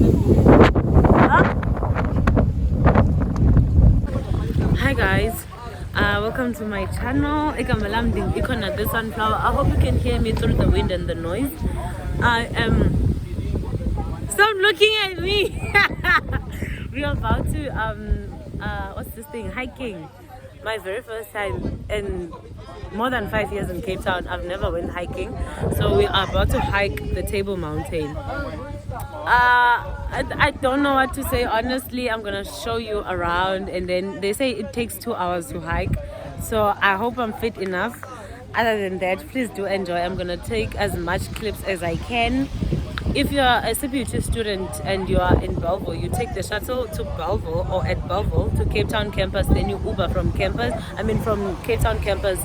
Hi guys, welcome to my channel. Ikhona the sunflower. I hope you can hear me through the wind and the noise. I am. Stop looking at me. We are about to what's this thing? Hiking. My very first time in more than 5 years in Cape Town. I've never went hiking, so we are about to hike the Table Mountain. I don't know what to say, honestly. I'm gonna show you around, and then they say it takes 2 hours to hike, so I hope I'm fit enough. Other than that, please do enjoy. I'm gonna take as much clips as I can. If you're a CPUT student and you are in Belleville, you take the shuttle to Belleville, or at Belleville to Cape Town campus, then you Uber from from Cape Town campus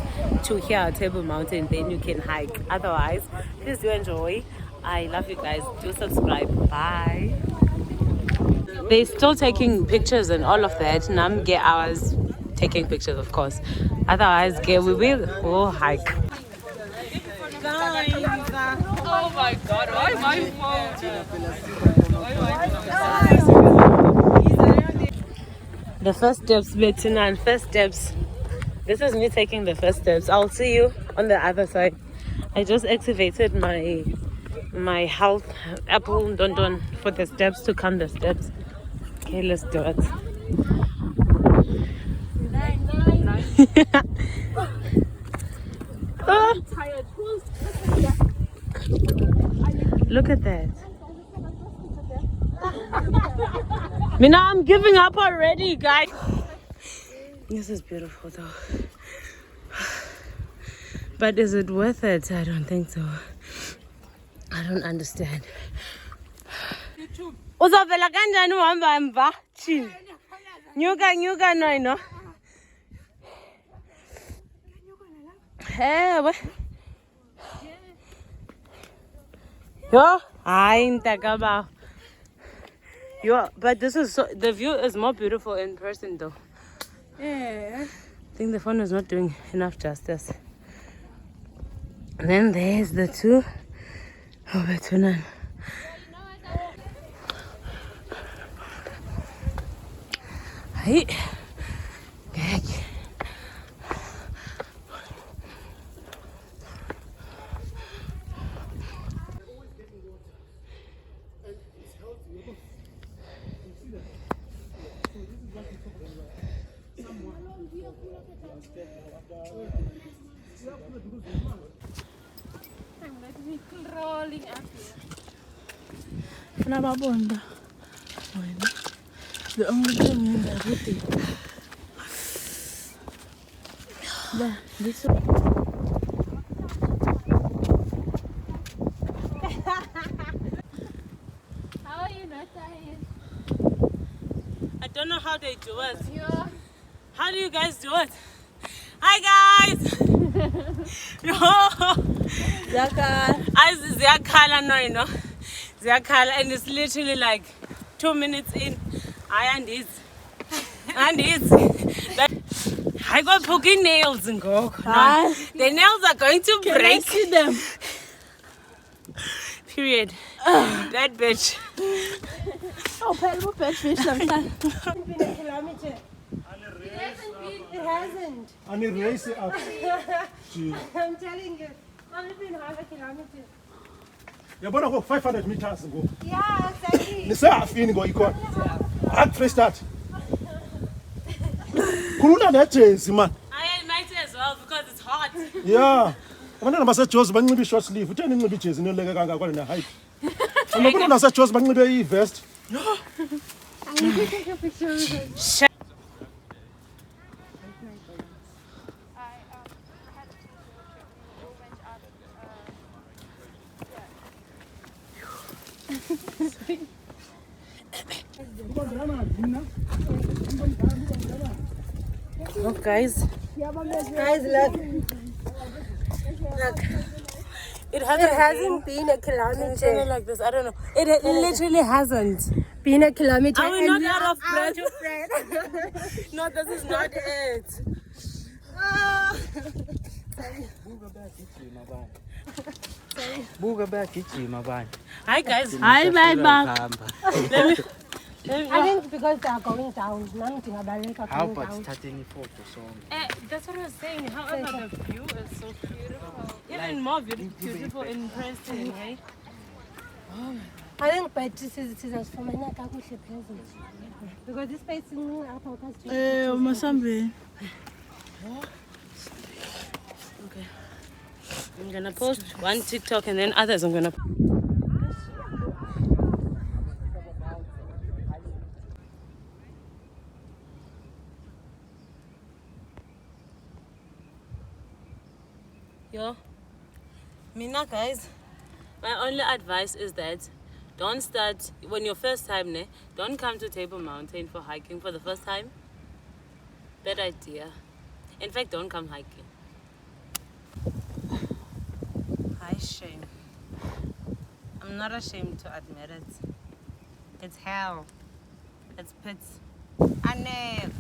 to here, Table Mountain, then you can hike. Otherwise, please do enjoy. I love you guys. Do subscribe. Bye. They're still taking pictures and all of that. Nam get hours taking pictures, of course. Otherwise, we'll hike. Oh my god, why my phone? The first steps, Bettina, and first steps. This is me taking the first steps. I'll see you on the other side. I just activated my health Apple Don for the steps to count the steps. Okay, let's do it. Look at that. Mina, I'm giving up already, guys. This is beautiful though. But is it worth it? I don't think so. I don't understand. Uzovela kanjani uhamba emva? Chini. Nyuka no. Ewe. Yo, hayi ntakaba. Yo, but the view is more beautiful in person though. Yeah. I think the phone is not doing enough justice. And then there's the two. Oh, Betuna. Hey. Gag. Rolling up here. The only thing in the routine. This one. How are you not tired? I don't know how they do it. Yeah. How do you guys do it? Hi guys! Ziyakhala no. Ziyakhala, and it's literally like 2 minutes in. And it's I got poking nails and go. No, the nails are going to break. Can I see them? Period. That bitch. Oh, pale bitch fish sometimes. It hasn't. And it race up. I'm telling you, only been half a kilometer. You're going to go 500 meters and go. Yeah, exactly. This is a feeling go equal. Hard fresh start. Kuluna that chase, man. I might as well because it's hot. Yeah. I'm not going to chose, but I'm short sleeve. We're telling you to chase in the leg. I'm going to hide. I'm not going to chose, but I'm going to vest. I need to take a picture of it. Look, guys. Guys, look. It hasn't been a kilometer. Like this. I don't know. It literally hasn't. Been a kilometer. Are we and not out of breath? Out of breath. No, this is not it. Buga back itchy, my bad. Hi guys. Hi, bye, bye. I think because they are going down. Now they are How going about down. starting photo song? That's what I was saying. However, the view is so beautiful. Even more beautiful in person, right? I think but this is for my neck. I wish present because this place in Masambe. Okay. I'm gonna post one TikTok and then others I'm gonna. Yo, Mina guys, my only advice is that don't start when your first time ne, don't come to Table Mountain for hiking for the first time. Bad idea. In fact, don't come hiking. Hi, shame. I'm not ashamed to admit it. It's hell. It's pits. I never.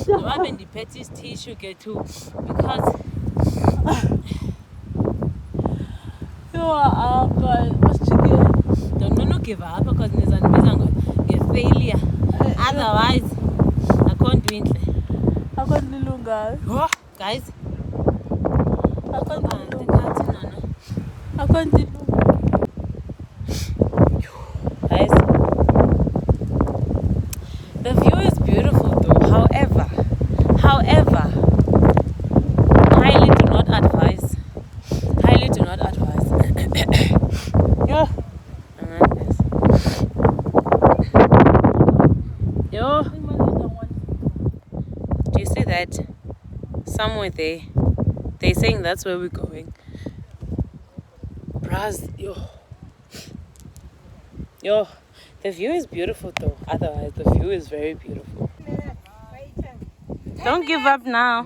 No, I'm in the pettiest tissue get too because don't give up because get failure. Otherwise, I can't do it. Oh, guys. Guys, the view is beautiful though. However, highly do not advise. Highly do not advise. Yo, yo, do you see that? Somewhere there, they're saying that's where we're going. Bras, yo, the view is beautiful though. Otherwise, the view is very beautiful. Don't give up now.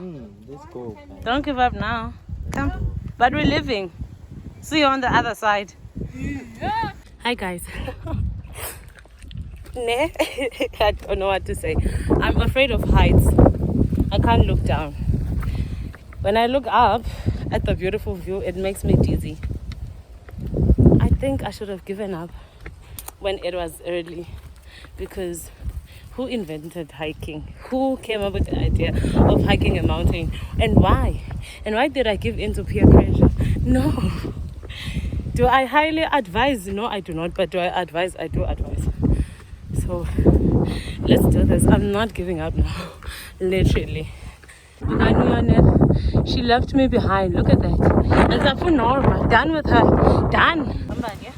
Let's go. Don't give up now. Come. But we're living. See you on the other side. Hi guys. I don't know what to say. I'm afraid of heights. I can't look down. When I look up at the beautiful view, it makes me dizzy. I think I should have given up when it was early, because who invented hiking? Who came up with the idea of hiking a mountain? And why? And why did I give in to peer pressure? No. Do I highly advise? No, I do not. But do I advise? I do advise. So let's do this. I'm not giving up now. Literally. She left me behind. Look at that. And Zafu Norma. Done with her. Done. Come back, yeah?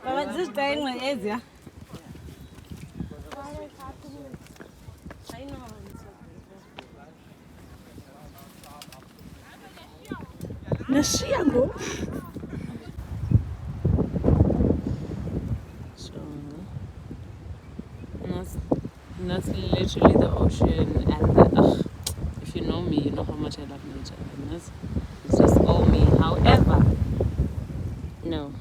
But this thing was easier. I know. Nasiago. So that's literally the ocean and the if you know me, you know how much I love nature, and it's just all me. However, no.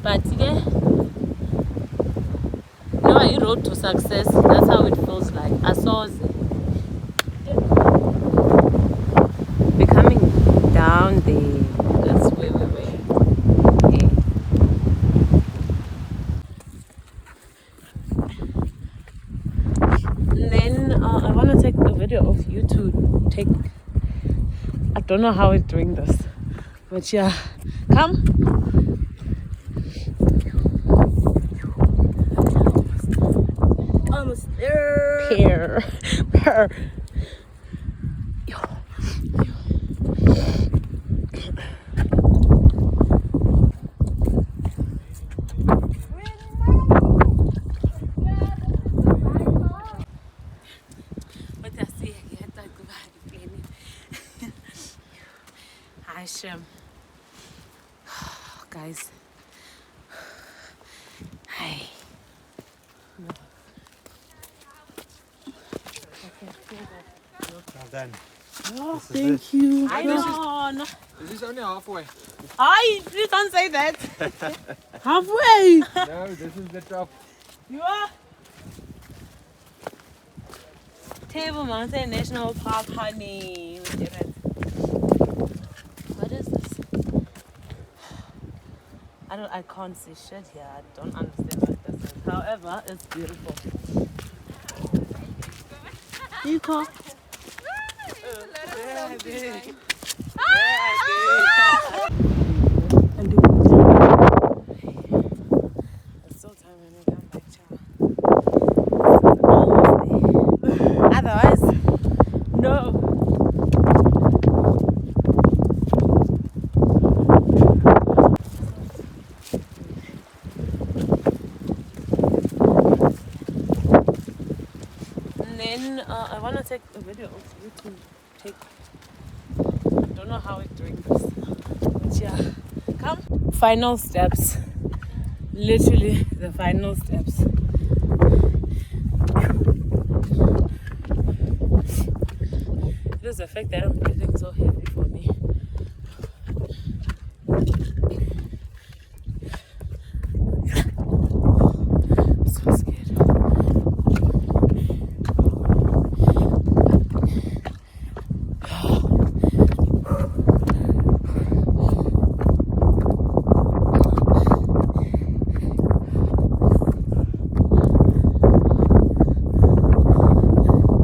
But yeah, no, I road to success. That's how it feels like. I saw becoming down there. That's where we were. Yeah. And then I want to take a video of you to take. I don't know how it's doing this, but yeah, come. Almost there. Here. But they're shame. Guys. Hi. Well done. Oh, thank you. I know. This is only halfway. Hi, please don't say that. Halfway. No, this is the top. You are Table Mountain National Park, honey. We did it. What is this? I can't see shit here. I don't understand what this is. However, it's beautiful. Iko. It's still time when we come back, child. Almost there. Otherwise, no. And then I want to take a video of you to take. I don't know how we're doing this. But yeah, come. Final steps. Literally the final steps. It is the fact that I'm breathing so heavy for me. I'm so scared.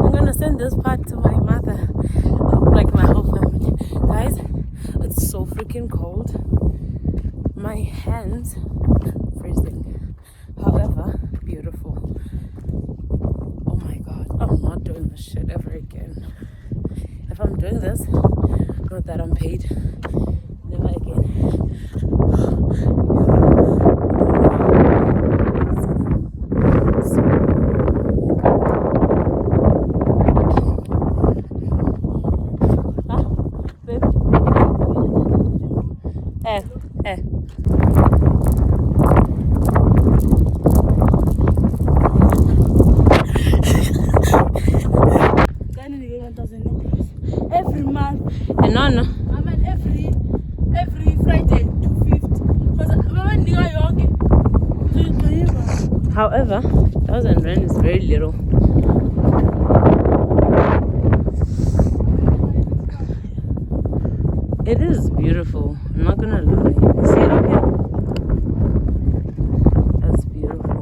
I'm gonna send this part to my mother, like my whole family. Guys, it's so freaking cold. My hands freezing. However, beautiful. Oh my god, I'm not doing this shit ever again. If I'm doing this, not that I'm paid, never again. Eh. Every month. And no. I mean every Friday to 5th. However, 1,000 rand is very little. It is beautiful. I'm not gonna lie. You see it up here? That's beautiful.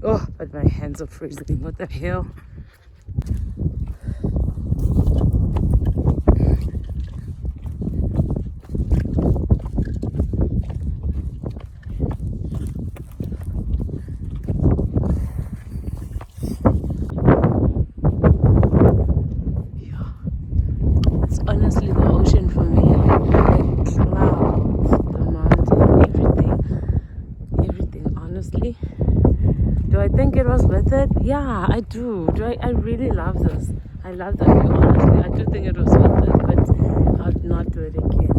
Oh, but my hands are freezing. What the hell? Honestly, the ocean for me, the clouds, the mountain, everything. Honestly, do I think it was worth it? Yeah, I do. I really love this. I love that view. Honestly, I do think it was worth it, but I'd not do it again.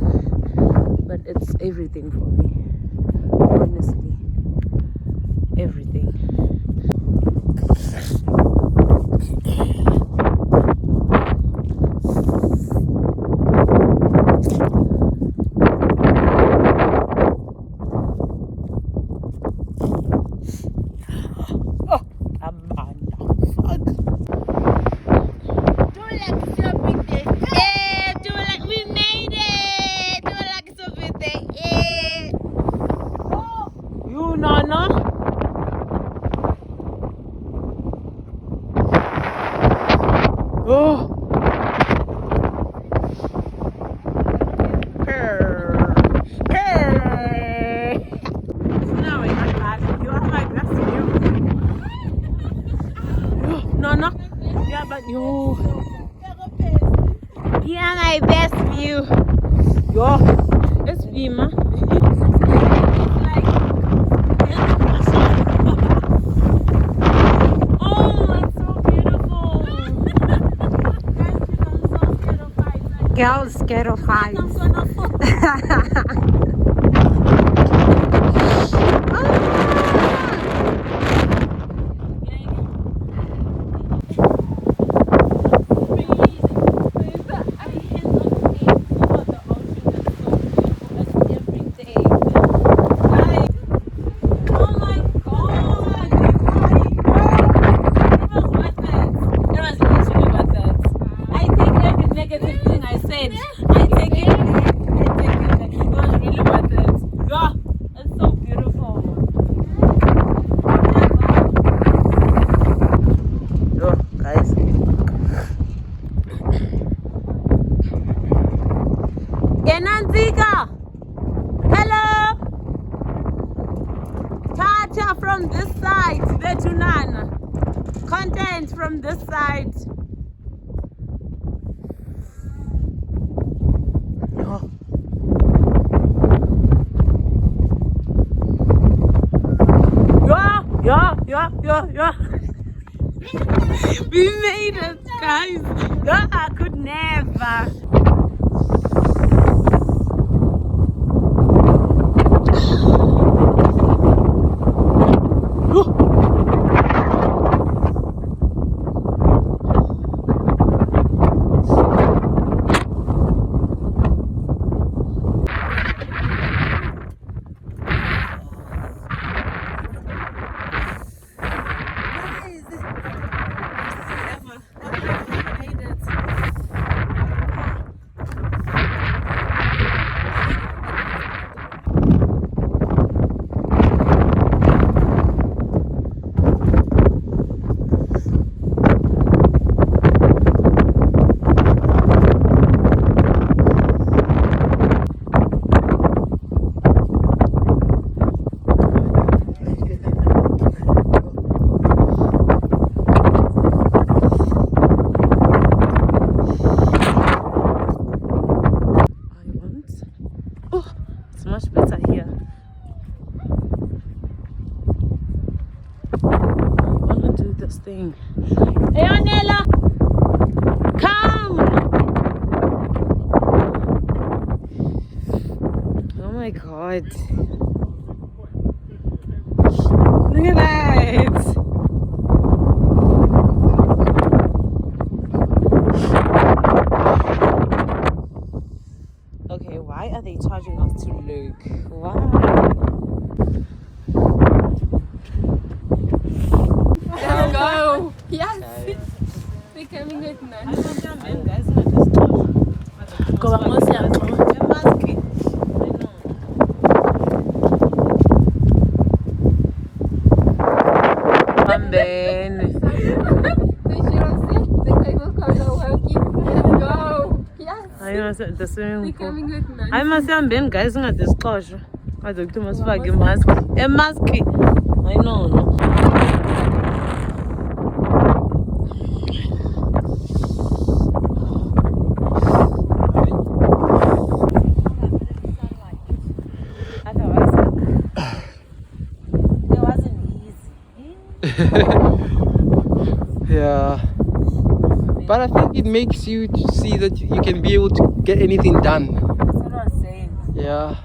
But it's everything for me. Honestly, everything. Yeah, but you are my best view. Yo, it's Vima. Oh, it's so beautiful. girl is scared of heights. From this side, Betunana. Content from this side. Yeah. We made it, guys. Yeah, I could never. Much better here. I want to do this thing. Hey, Anela, come! Oh my god! Look at that! Okay, why are they charging us to look? Why? Let's go. Yes. We're coming with none. Go vamos a the swimming pool. I must have been guys at this closure. I don't must fuck a mask. A mask. I know. It wasn't easy. Yeah. But I think it makes you to see that you can be able to get anything done. That's what I was saying. Yeah.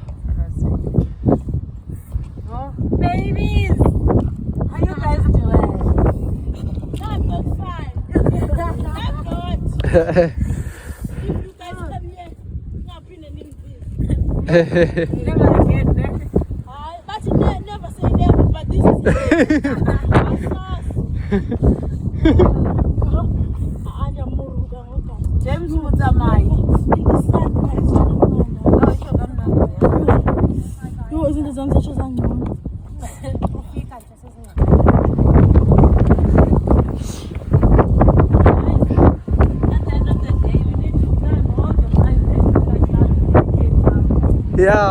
Oh, babies! How you guys doing? I'm not fine. I'm good. If you guys come here, now bring a name never again, never. But you never say never, but this is James Mutamai. Who was in the zone such as I know? Yeah.